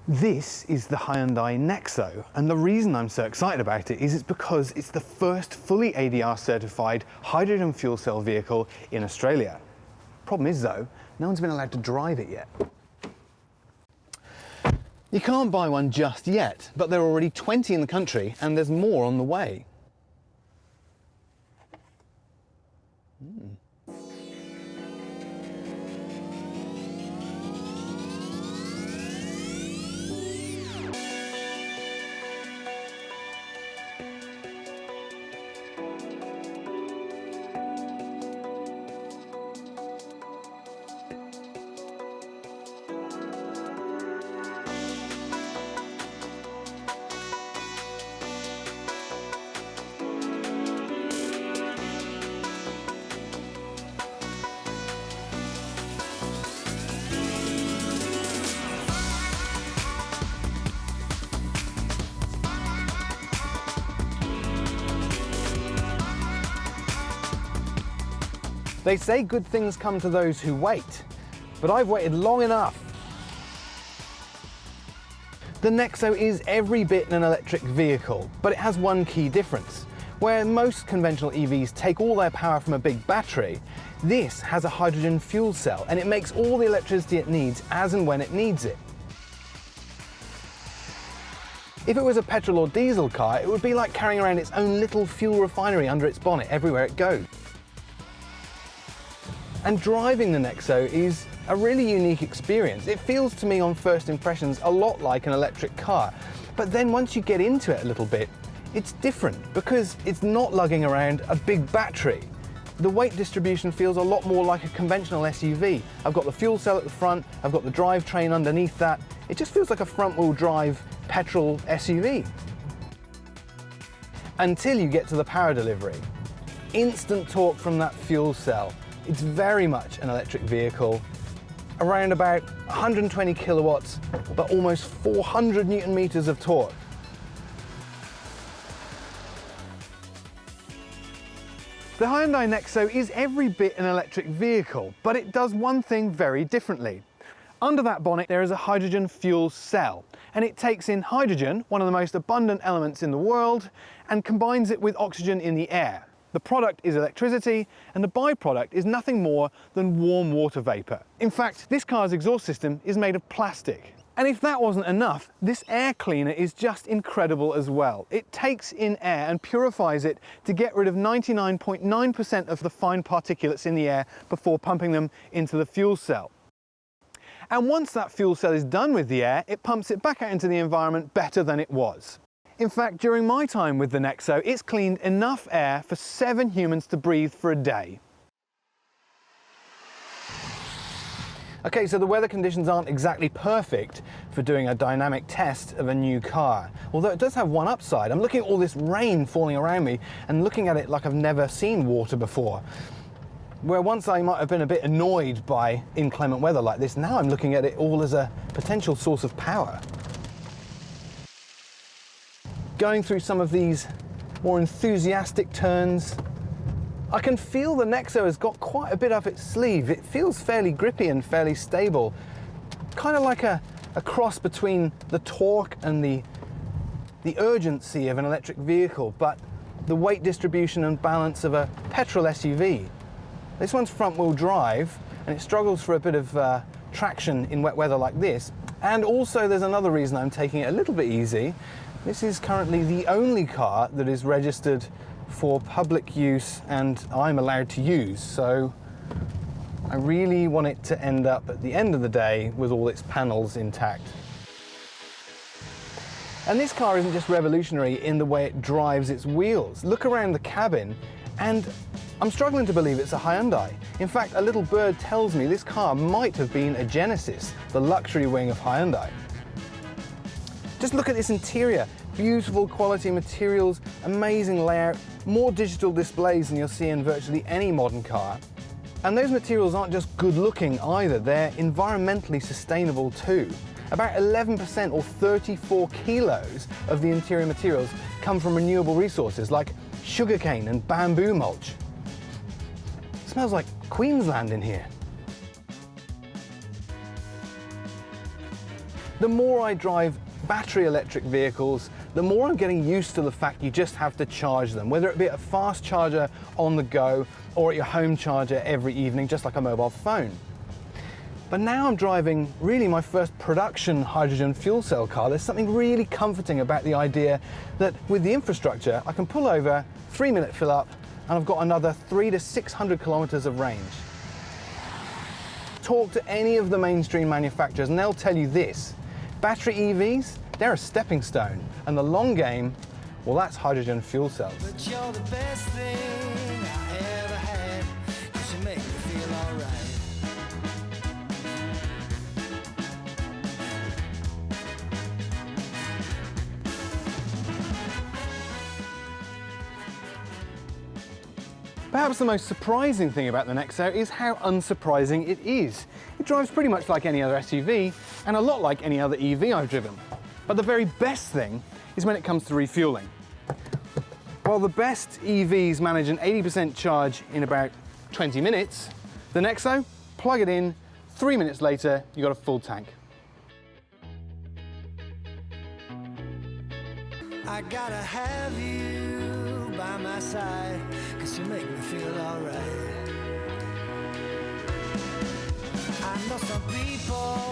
This is the Hyundai Nexo, and the reason I'm so excited about it is it's because it's the first fully ADR certified hydrogen fuel cell vehicle in Australia. Problem is though, no one's been allowed to drive it yet. You can't buy one just yet, but there are already 20 in the country and there's more on the way. They say good things come to those who wait, but I've waited long enough. The Nexo is every bit an electric vehicle, but it has one key difference. Where most conventional EVs take all their power from a big battery, this has a hydrogen fuel cell, and it makes all the electricity it needs as and when it needs it. If it was a petrol or diesel car, it would be like carrying around its own little fuel refinery under its bonnet everywhere it goes. And driving the Nexo is a really unique experience. It feels to me on first impressions a lot like an electric car, but then once you get into it a little bit, it's different because it's not lugging around a big battery. The weight distribution feels a lot more like a conventional SUV. I've got the fuel cell at the front, I've got the drivetrain underneath that. It just feels like a front-wheel drive petrol SUV. Until you get to the power delivery. Instant torque from that fuel cell. It's very much an electric vehicle, around about 120 kilowatts, but almost 400 Newton meters of torque. The Hyundai Nexo is every bit an electric vehicle, but it does one thing very differently. Under that bonnet there is a hydrogen fuel cell, and it takes in hydrogen, one of the most abundant elements in the world, and combines it with oxygen in the air. The product is electricity, and the byproduct is nothing more than warm water vapour. In fact, this car's exhaust system is made of plastic. And if that wasn't enough, this air cleaner is just incredible as well. It takes in air and purifies it to get rid of 99.9% of the fine particulates in the air before pumping them into the fuel cell. And once that fuel cell is done with the air, it pumps it back out into the environment better than it was. In fact, during my time with the Nexo, it's cleaned enough air for 7 humans to breathe for a day. Okay, so the weather conditions aren't exactly perfect for doing a dynamic test of a new car. Although it does have one upside. I'm looking at all this rain falling around me and looking at it like I've never seen water before. Where once I might have been a bit annoyed by inclement weather like this, now I'm looking at it all as a potential source of power. Going through some of these more enthusiastic turns, I can feel the Nexo has got quite a bit up its sleeve. It feels fairly grippy and fairly stable. Kind of like a cross between the torque and the urgency of an electric vehicle, but the weight distribution and balance of a petrol SUV. This one's front-wheel drive, and it struggles for a bit of traction in wet weather like this. And also there's another reason I'm taking it a little bit easy. This is currently the only car that is registered for public use and I'm allowed to use, so I really want it to end up at the end of the day with all its panels intact. And this car isn't just revolutionary in the way it drives its wheels. Look around the cabin and I'm struggling to believe it's a Hyundai. In fact, a little bird tells me this car might have been a Genesis, the luxury wing of Hyundai. Just look at this interior. Beautiful quality materials, amazing layout, more digital displays than you'll see in virtually any modern car. And those materials aren't just good looking either, they're environmentally sustainable too. About 11% or 34 kilos of the interior materials come from renewable resources like sugarcane and bamboo mulch. It smells like Queensland in here. The more I drive battery electric vehicles, the more I'm getting used to the fact you just have to charge them, whether it be at a fast charger on the go or at your home charger every evening, just like a mobile phone. But now I'm driving really my first production hydrogen fuel cell car. There's something really comforting about the idea that with the infrastructure, I can pull over, 3-minute fill up, and I've got another 300 to 600 kilometers of range. Talk to any of the mainstream manufacturers and they'll tell you this: battery EVs, they're a stepping stone, and the long game, well, that's hydrogen fuel cells. But you're the best thing I ever had, 'cause you make me feel alright. Perhaps the most surprising thing about the Nexo is how unsurprising it is. It drives pretty much like any other SUV and a lot like any other EV I've driven. But the very best thing is when it comes to refueling. While the best EVs manage an 80% charge in about 20 minutes, the Nexo, plug it in, 3 minutes later, you've got a full tank. I gotta have you by my side, 'cause you make me feel alright. I know some people